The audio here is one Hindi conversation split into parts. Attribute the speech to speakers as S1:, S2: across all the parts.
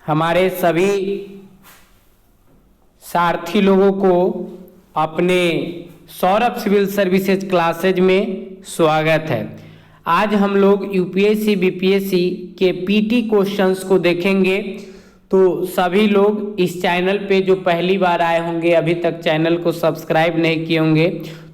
S1: हमारे सभी सारथी लोगों को अपने सौरभ सिविल सर्विसेज क्लासेज में स्वागत है। आज हम लोग यूपीएससी बीपीएससी के पीटी क्वेश्चंस को देखेंगे। तो सभी लोग इस चैनल पे जो पहली बार आए होंगे, अभी तक चैनल को सब्सक्राइब नहीं किए होंगे,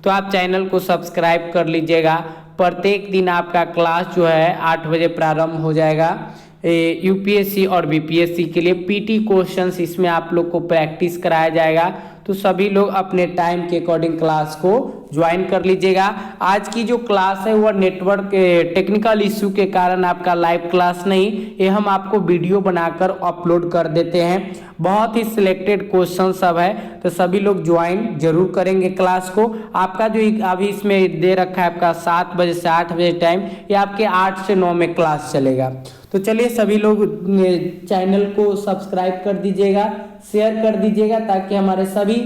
S1: तो आप चैनल को सब्सक्राइब कर लीजिएगा। प्रत्येक दिन आपका क्लास जो है 8 बजे प्रारंभ हो जाएगा। यूपीएससी और बीपीएससी के लिए पीटी क्वेश्चंस इसमें आप लोग को प्रैक्टिस कराया जाएगा। तो सभी लोग अपने टाइम के अकॉर्डिंग क्लास को ज्वाइन कर लीजिएगा। आज की जो क्लास है वह नेटवर्क टेक्निकल इश्यू के कारण आपका लाइव क्लास नहीं, ये हम आपको वीडियो बनाकर अपलोड कर देते हैं। बहुत ही सिलेक्टेड क्वेश्चन सब है, तो सभी लोग ज्वाइन जरूर करेंगे क्लास को। आपका जो अभी इसमें दे रखा है आपका 7 बजे से 8 बजे टाइम, ये आपके 8 से 9 में क्लास चलेगा। तो चलिए सभी लोग चैनल को सब्सक्राइब कर दीजिएगा, शेयर कर दीजिएगा, ताकि हमारे सभी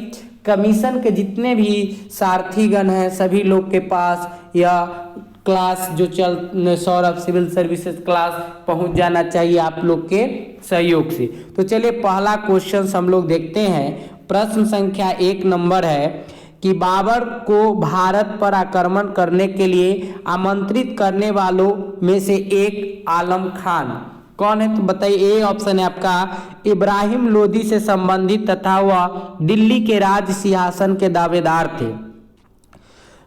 S1: कमीशन के जितने भी सारथीगण हैं सभी लोग के पास यह क्लास जो सौरभ सिविल सर्विसेज क्लास पहुंच जाना चाहिए आप लोग के सहयोग से। तो चलिए पहला क्वेश्चन हम लोग देखते हैं। प्रश्न संख्या 1 नंबर है कि बाबर को भारत पर आक्रमण करने के लिए आमंत्रित करने वालों में से एक आलम खान कौन है? तो बताइए। ए ऑप्शन है आपका इब्राहिम लोदी से संबंधित तथा वह दिल्ली के राज सिंहासन के दावेदार थे।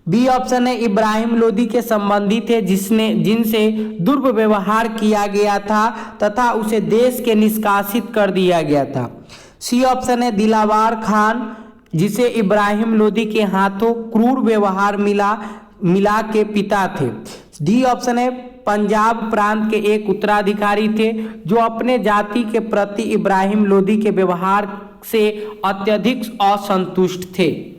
S1: बी ऑप्शन है इब्राहिम लोदी के संबंधी थे जिनसे दुर्व्यवहार किया गया था तथा उसे देश के निष्कासित कर दिया गया था। सी ऑप्शन है दिलावर खान जिसे इब्राहिम लोदी के हाथों क्रूर व्यवहार मिला के पिता थे। डी ऑप्शन है पंजाब प्रांत के एक उत्तराधिकारी थे जो अपने जाति के प्रति इब्राहिम लोदी के व्यवहार से अत्यधिक असंतुष्ट थे।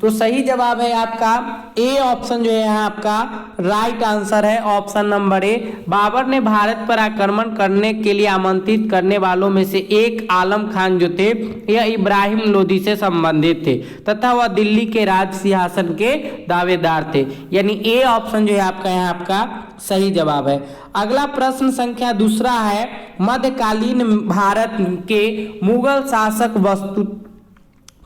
S1: तो सही जवाब है आपका ए ऑप्शन जो है यहाँ आपका राइट आंसर है, ऑप्शन नंबर ए। बाबर ने भारत पर आक्रमण करने के लिए आमंत्रित करने वालों में से एक आलम खान जो थे यह इब्राहिम लोदी से संबंधित थे तथा वह दिल्ली के राज सिंहासन के दावेदार थे। यानी ए ऑप्शन जो है आपका यहाँ आपका सही जवाब है। अगला प्रश्न संख्या 2 है, मध्यकालीन भारत के मुगल शासक वस्तु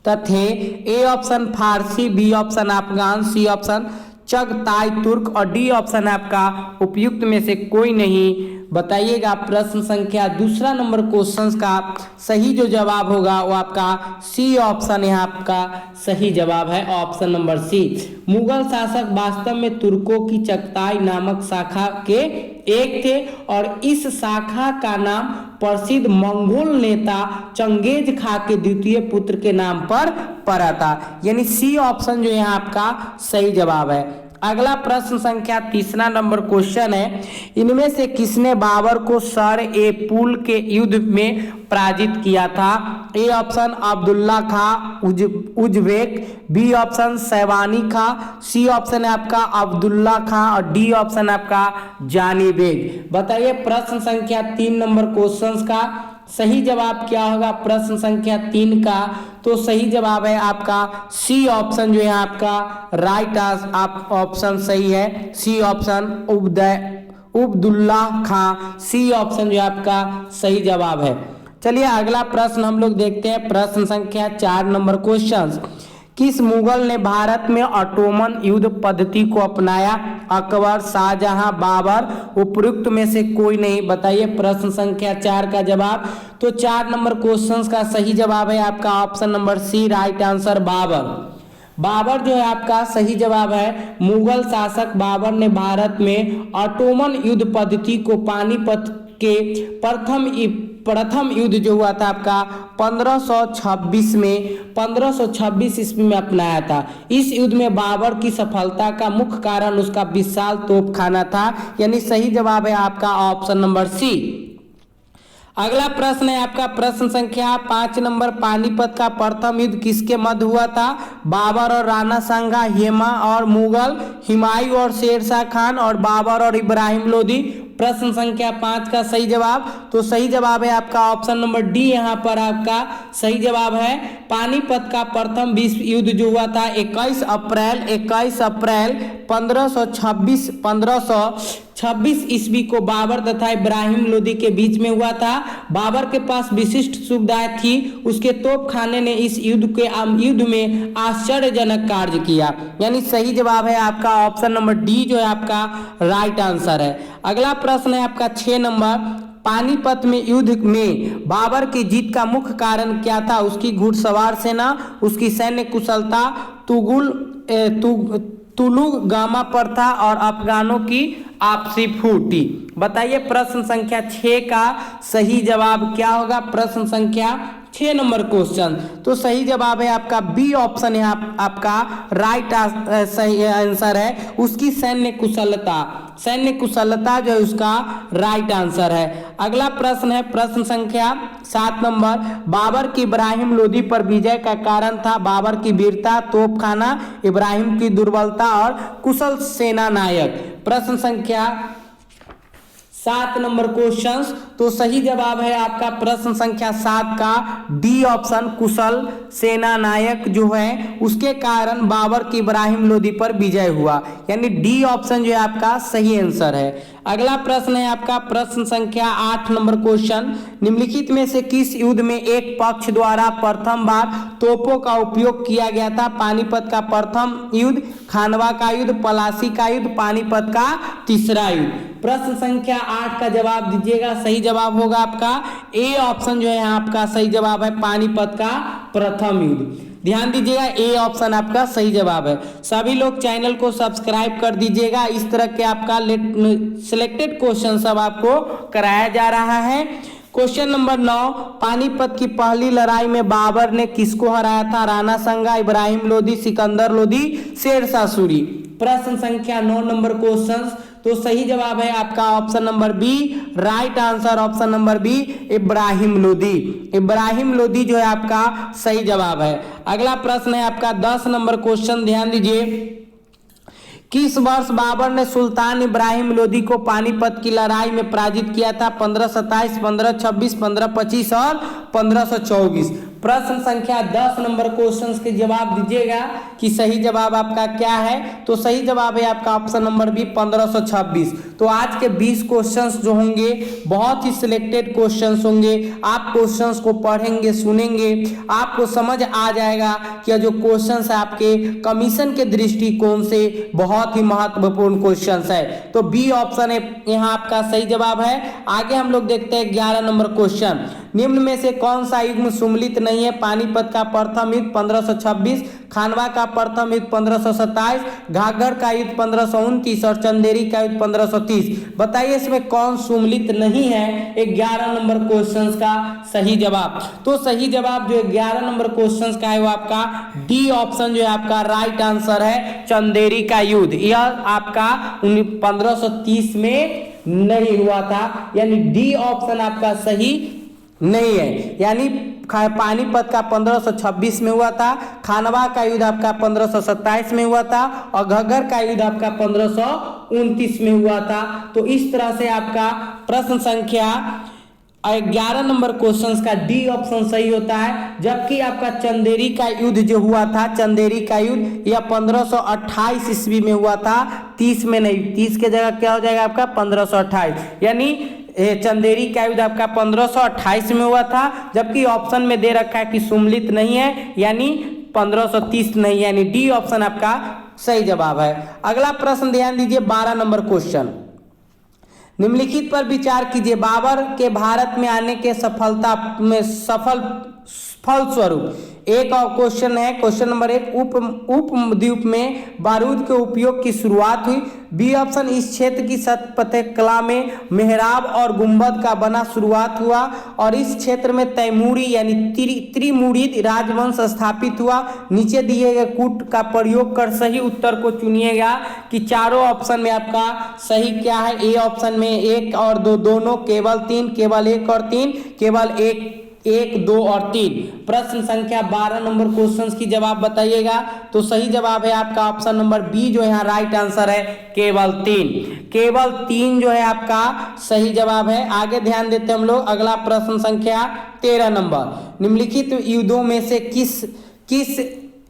S1: थे। A option Farsi, B option Afghan, C option Chagatai Turk और डी ऑप्शन आपका उपयुक्त में से कोई नहीं। बताइएगा। प्रश्न संख्या 2 नंबर क्वेश्चन का सही जो जवाब होगा वो आपका सी ऑप्शन यहाँ आपका सही जवाब है, ऑप्शन नंबर सी। मुगल शासक वास्तव में तुर्कों की चगताई नामक शाखा के एक थे और इस शाखा का नाम प्रसिद्ध मंगोल नेता चंगेज खां के द्वितीय पुत्र के नाम पर पड़ा था। यानी सी ऑप्शन जो यहाँ आपका सही जवाब है। अगला प्रश्न संख्या 3 नंबर क्वेश्चन है, इनमें से किसने बाबर को सर ए पुल के युद्ध में पराजित किया था? A option Abdullah Khan Uzbek, B option Shaibani Khan, C option है आपका अब्दुल्ला खां और डी ऑप्शन आपका जानी बेग। बताइए प्रश्न संख्या 3 नंबर क्वेश्चन का सही जवाब क्या होगा? प्रश्न संख्या 3 का तो सही जवाब है आपका सी ऑप्शन जो है आपका राइट आप ऑप्शन सही है, सी ऑप्शन उब्दुल्ला खां, सी ऑप्शन जो है आपका सही जवाब है। चलिए अगला प्रश्न हम लोग देखते हैं। प्रश्न संख्या 4 नंबर क्वेश्चन, किस मुगल ने भारत में ऑटोमन युद्ध पद्धति को अपनाया? अकबर, शाहजहां, बाबर, उपयुक्त में से कोई नहीं। बताइए प्रश्न संख्या 4 का जवाब। तो 4 नंबर क्वेश्चन का सही जवाब है आपका option number C right answer Babur. Babur जो है आपका सही जवाब है। मुगल शासक बाबर ने भारत में ऑटोमन युद्ध पद्धति को पानीपत के प्रथम युद्ध जो हुआ था आपका 1526 ईस्वी में अपनाया था। इस युद्ध में बाबर की सफलता का मुख्य कारण उसका विशाल तोपखाना था। यानी सही जवाब है आपका ऑप्शन नंबर सी। अगला प्रश्न है आपका प्रश्न संख्या 5 नंबर, पानीपत का प्रथम युद्ध किसके मध्य हुआ था? बाबर और राणा सांगा, हेमा और मुगल, हुमायूं और शेरशाह खान और बाबर और इब्राहिम लोदी, प्रश्न संख्या 5 का सही जवाब। तो सही जवाब है आपका ऑप्शन नंबर डी, यहाँ पर आपका सही जवाब है। पानीपत का प्रथम विश्व युद्ध जो हुआ था 21 अप्रैल 1526 ईस्वी को बाबर तथा इब्राहिम लोदी के बीच में हुआ था। बाबर के पास विशिष्ट सुविधाएं थी, उसके तोपखाने ने इस युद्ध में आश्चर्यजनक कार्य किया। यानी सही जवाब है आपका ऑप्शन नंबर डी जो है आपका राइट आंसर है। अगला प्रश्न है आपका 6 नंबर, पानीपत में युद्ध में बाबर की जीत का मुख्य कारण क्या था? उसकी घुड़सवार सेना, उसकी सैन्य कुशलता, तुलु गामा पर था और अफगानों की आपसी फूटी। बताइए प्रश्न संख्या 6 का सही जवाब क्या होगा? प्रश्न संख्या 6 नंबर क्वेश्चन। तो सही जवाब है आपका बी ऑप्शन है आपका राइट सही आंसर है। उसकी सैन्य कुशलता जो है उसका राइट आंसर है। अगला प्रश्न है प्रश्न संख्या 7 नंबर, बाबर की इब्राहिम लोदी पर विजय का कारण था? बाबर की वीरता, तोपखाना, इब्राहिम की दुर्बलता और कुशल सेना नायक। प्रश्न संख्या 7 नंबर क्वेश्चन। तो सही जवाब है आपका प्रश्न संख्या 7 का डी ऑप्शन, कुशल सेना नायक जो है उसके कारण बाबर की इब्राहिम लोदी पर विजय हुआ। यानी डी ऑप्शन जो है आपका सही आंसर है। अगला प्रश्न है आपका प्रश्न संख्या 8 नंबर क्वेश्चन, निम्नलिखित में से किस युद्ध में एक पक्ष द्वारा प्रथम बार तोपों का उपयोग किया गया था? पानीपत का प्रथम युद्ध, खानवा का युद्ध, पलासी का युद्ध, पानीपत का तीसरा युद्ध। प्रश्न संख्या 8 का जवाब दीजिएगा। सही जवाब होगा आपका ए ऑप्शन जो है आपका सही जवाब है, पानीपत का प्रथम युद्ध। ध्यान दीजिएगा ए ऑप्शन आपका सही जवाब है। सभी लोग चैनल को सब्सक्राइब कर दीजिएगा। इस तरह के आपका सिलेक्टेड क्वेश्चन सब आपको कराया जा रहा है। क्वेश्चन नंबर 9, पानीपत की पहली लड़ाई में बाबर ने किसको हराया था? राणा संगा, इब्राहिम लोदी, सिकंदर लोदी, शेरशाह सूरी। प्रश्न संख्या 9 नंबर क्वेश्चन। तो सही जवाब है आपका option number B, right answer option number B, Ibrahim Lodi. Ibrahim Lodi जो है आपका सही जवाब है। अगला प्रश्न है आपका 10 नंबर क्वेश्चन। ध्यान दीजिए, किस वर्ष बाबर ने सुल्तान इब्राहिम लोदी को पानीपत की लड़ाई में पराजित किया था? 1527, 1526, 1525 और 1524। प्रश्न संख्या 10 नंबर क्वेश्चन के जवाब दीजिएगा कि सही जवाब आपका क्या है। तो सही जवाब है आपका ऑप्शन नंबर बी, 1526। तो आज के 20 क्वेश्चंस जो होंगे बहुत ही सिलेक्टेड क्वेश्चंस होंगे। आप क्वेश्चंस को पढ़ेंगे, सुनेंगे, आपको समझ आ जाएगा कि जो क्वेश्चंस है आपके कमीशन के दृष्टिकोण से बहुत ही महत्वपूर्ण क्वेश्चंस है। तो बी ऑप्शन है यहाँ आपका सही जवाब है। आगे हम लोग देखते हैं 11 नंबर क्वेश्चन, निम्न में से कौन सा युग्म सुमलित नहीं है? पानीपत का प्रथम युद्ध 1526, खानवा का प्रथम युद्ध 1527, घाघर का युद्ध 1529 और चंदेरी का युद्ध 1530। बताइए इसमें कौन सुमलित नहीं है? 11 नंबर क्वेश्चन का सही जवाब। तो सही जवाब जो 11 नंबर क्वेश्चन का है वो आपका डी ऑप्शन जो है आपका राइट आंसर है, चंदेरी का युद्ध। यह आपका 1530 में नहीं हुआ था, यानी डी ऑप्शन आपका सही नहीं है। यानी पानीपत का 1526 में हुआ था, खानवा का युद्ध आपका 1527 में हुआ था और घग्गर का युद्ध आपका 1529 में हुआ था। तो इस तरह से आपका प्रश्न संख्या 11 नंबर क्वेश्चन का डी ऑप्शन सही होता है। जबकि आपका चंदेरी का युद्ध जो हुआ था, चंदेरी का युद्ध यह 1528 ईस्वी में हुआ था, 30 में नहीं। 30 के जगह क्या हो जाएगा आपका 1528। यानी चंदेरी का युद्ध आपका 1528 में हुआ था, जबकि ऑप्शन में दे रखा है कि सुमलित नहीं है, यानी 1530 नहीं, यानी डी ऑप्शन आपका सही जवाब है। अगला प्रश्न ध्यान दीजिए 12 नंबर क्वेश्चन, निम्नलिखित पर विचार कीजिए। बाबर के भारत में आने के सफल फलस्वरूप एक और क्वेश्चन है, क्वेश्चन नंबर 1, उपद्वीप में बारूद के उपयोग की शुरुआत हुई। बी ऑप्शन, इस क्षेत्र की स्थापत्य कला में मेहराब और गुंबद का बना शुरुआत हुआ और इस क्षेत्र में तैमूरी यानी त्रिमुरीद राजवंश स्थापित हुआ। नीचे दिए गए कूट का प्रयोग कर सही उत्तर को चुनिएगा कि चारों ऑप्शन में आपका सही क्या है। ए ऑप्शन में 1 और 2 दोनों, केवल 3, केवल 1 और 3, केवल 1 1, 2 और 3। प्रश्न संख्या 12 नंबर क्वेश्चंस की जवाब बताइएगा। तो सही जवाब है आपका ऑप्शन नंबर बी जो यहाँ राइट आंसर है, केवल 3। केवल 3 जो है आपका सही जवाब है। आगे ध्यान देते हम लोग, अगला प्रश्न संख्या 13 नंबर। निम्नलिखित युद्धों में से किस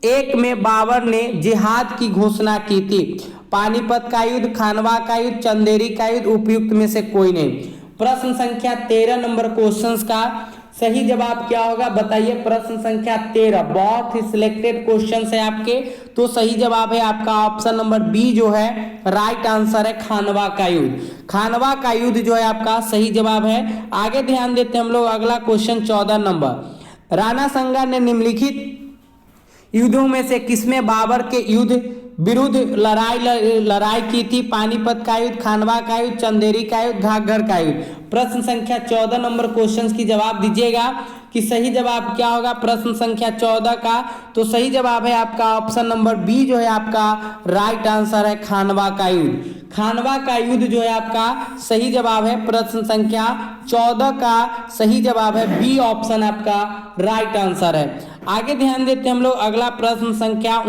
S1: एक में बाबर ने जिहाद की घोषणा की थी? पानीपत का युद्ध, खानवा का युद्ध, चंदेरी का युद्ध, उपयुक्त में से कोई नहीं। प्रश्न संख्या 13 नंबर क्वेश्चंस का सही जवाब क्या होगा बताइए। प्रश्न संख्या 13 बहुत ही सिलेक्टेड क्वेश्चन है आपके। तो सही जवाब है आपका ऑप्शन नंबर बी जो है राइट आंसर है, खानवा का युद्ध। खानवा का युद्ध जो है आपका सही जवाब है। आगे ध्यान देते हैं हम लोग, अगला क्वेश्चन 14 नंबर। राणा संगा ने निम्नलिखित युद्धों में से किसमें बाबर के युद्ध विरुद्ध लड़ाई की थी? पानीपत का युद्ध, खानवा का युद्ध, चंदेरी का युद्ध, घाघर का युद्ध। प्रश्न संख्या 14 नंबर क्वेश्चंस की जवाब दीजिएगा कि सही जवाब क्या होगा प्रश्न संख्या 14 का। तो सही जवाब है आपका ऑप्शन नंबर बी जो है आपका राइट आंसर है, खानवा का युद्ध। खानवा का युद्ध जो है आपका सही जवाब है। प्रश्न संख्या 14 का सही जवाब है बी ऑप्शन आपका राइट आंसर है। आगे ध्यान देते हैं हम लोग, अगला प्रश्न संख्या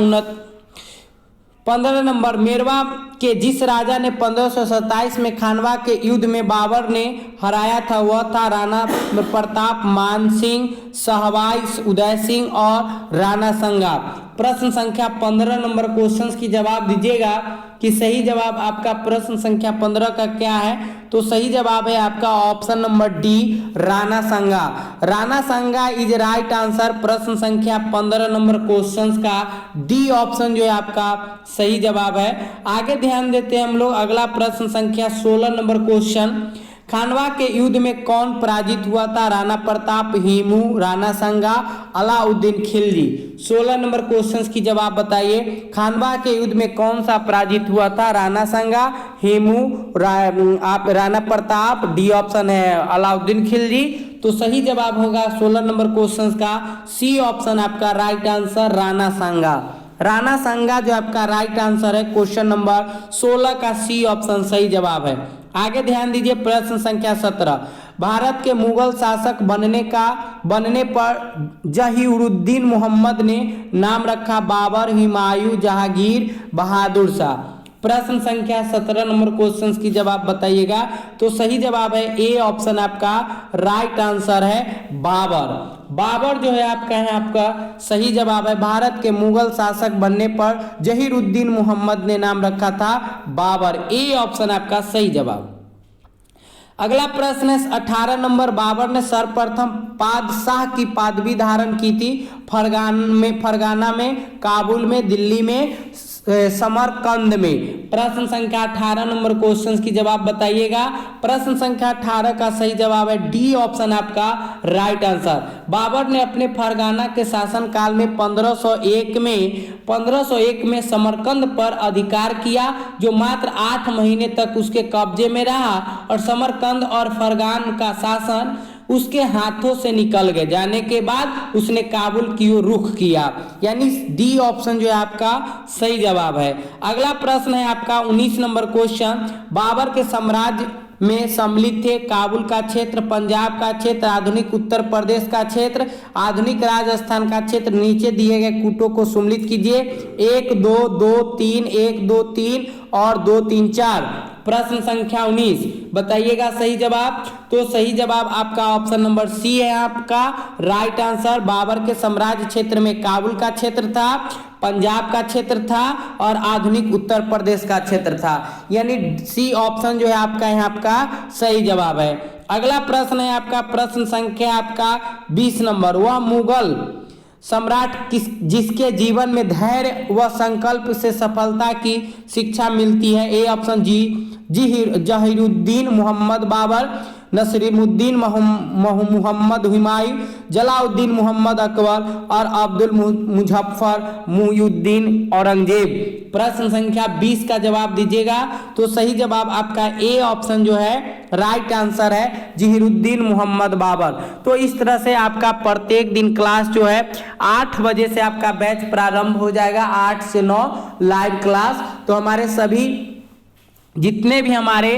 S1: 15 नंबर। मेरवा के जिस राजा ने 1527 में खानवा के युद्ध में बाबर ने हराया था वह था राणा प्रताप, मान सिंह, सहवाई उदय सिंह और राणा संगा। प्रश्न संख्या 15 नंबर क्वेश्चंस की जवाब दीजिएगा कि सही जवाब आपका प्रश्न संख्या 15 का क्या है। तो सही जवाब है आपका ऑप्शन नंबर डी, राणा संगा। राणा संगा इज राइट आंसर। प्रश्न संख्या 15 नंबर क्वेश्चंस का डी ऑप्शन जो है आपका सही जवाब है। आगे ध्यान देते हैं हम लोग, अगला प्रश्न संख्या 16 नंबर क्वेश्चन। खानवा के युद्ध में कौन पराजित हुआ था? राणा प्रताप, हेमू, राणा संगा, अलाउद्दीन खिलजी। 16 नंबर क्वेश्चंस की जवाब बताइए। खानवा के युद्ध में कौन सा पराजित हुआ था? राणा संगा, हेमू, राणा प्रताप, डी ऑप्शन है अलाउद्दीन खिलजी। तो सही जवाब होगा 16 नंबर क्वेश्चंस का सी ऑप्शन आपका राइट आंसर, राणा संगा। राणा संगा जो आपका राइट आंसर है, क्वेश्चन नंबर 16 का सी ऑप्शन सही जवाब है। आगे ध्यान दीजिए, प्रश्न संख्या 17। भारत के मुगल शासक बनने पर जहीरुद्दीन मोहम्मद ने नाम रखा बाबर, हुमायूं, जहांगीर, बहादुर शाह। प्रश्न संख्या 17 नंबर क्वेश्चंस की जवाब बताइएगा। तो सही जवाब है ए ऑप्शन आपका राइट आंसर है, बाबर। बाबर जो है आपका सही जवाब है। भारत के मुगल शासक बनने पर जहीरुद्दीन मोहम्मद ने नाम रखा था बाबर। ए ऑप्शन आपका सही जवाब। अगला प्रश्न है 18 नंबर। बाबर ने सर्वप्रथम पादशाह की पदवी धारण की थी फरगाना में, काबुल में, दिल्ली में, समरकंद में। प्रश्न संख्या 18 नंबर क्वेश्चंस की जवाब बताइएगा। प्रश्न संख्या 18 का सही जवाब है डी ऑप्शन आपका राइट आंसर। बाबर ने अपने फरगाना के शासन काल में 1501 में समरकंद पर अधिकार किया, जो मात्र 8 महीने तक उसके कब्जे में रहा और समरकंद और फरगान का शासन उसके हाथों से निकल गए। जाने के बाद उसने काबुल की ओर रुख किया, यानी डी ऑप्शन जो है आपका सही जवाब है। अगला प्रश्न है आपका 19 नंबर क्वेश्चन। बाबर के साम्राज्य में सम्मिलित थे काबुल का क्षेत्र, पंजाब का क्षेत्र, आधुनिक उत्तर प्रदेश का क्षेत्र, आधुनिक राजस्थान का क्षेत्र। नीचे दिए गए कूटों को सम्मिलित कीजिए। 1 2 2 3 1 2 3 और 2 3 4। प्रश्न संख्या 19 बताइएगा सही जवाब। तो सही जवाब आपका ऑप्शन नंबर सी है आपका राइट आंसर। बाबर के साम्राज्य क्षेत्र में काबुल का क्षेत्र था, पंजाब का क्षेत्र था और आधुनिक उत्तर प्रदेश का क्षेत्र था, यानी सी ऑप्शन जो है आपका यहाँ आपका सही जवाब है। अगला प्रश्न है आपका प्रश्न संख्या आपका 20 नंबर। वह मुगल सम्राट जिसके जीवन में धैर्य व संकल्प से सफलता की शिक्षा मिलती है? ए ऑप्शन जहीरुद्दीन मोहम्मद बाबर, नसीरुद्दीन मोहम्मद हुमायूं, जलालुद्दीन मोहम्मद अकबर और अब्दुल मुजफ्फर मुइजुद्दीन औरंगजेब। प्रश्न संख्या 20 का जवाब दीजिएगा। तो सही जवाब आपका ए ऑप्शन जो है राइट आंसर है, जहीरुद्दीन मोहम्मद बाबर। तो इस तरह से आपका प्रत्येक दिन क्लास जो है 8 बजे से आपका बैच प्रारंभ हो जाएगा, 8 से 9 लाइव क्लास। तो हमारे सभी जितने भी हमारे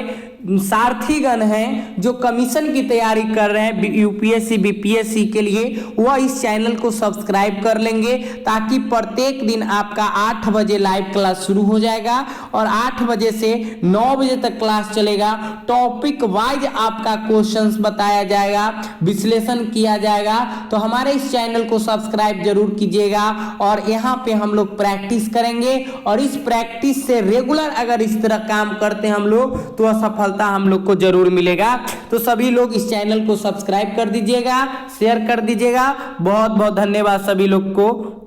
S1: सारथीगण हैं जो कमीशन की तैयारी कर रहे हैं यूपीएससी बीपीएससी के लिए, वह इस चैनल को सब्सक्राइब कर लेंगे, ताकि प्रत्येक दिन आपका 8 बजे लाइव क्लास शुरू हो जाएगा और 8 बजे से 9 बजे तक क्लास चलेगा। टॉपिक वाइज आपका क्वेश्चंस बताया जाएगा, विश्लेषण किया जाएगा। तो हमारे इस चैनल को सब्सक्राइब जरूर कीजिएगा और यहाँ पे हम लोग प्रैक्टिस करेंगे और इस प्रैक्टिस से रेगुलर अगर इस तरह काम करते हैं हम लोग तो सफलता हम लोग को जरूर मिलेगा। तो सभी लोग इस चैनल को सब्सक्राइब कर दीजिएगा, शेयर कर दीजिएगा। बहुत बहुत धन्यवाद सभी लोग को।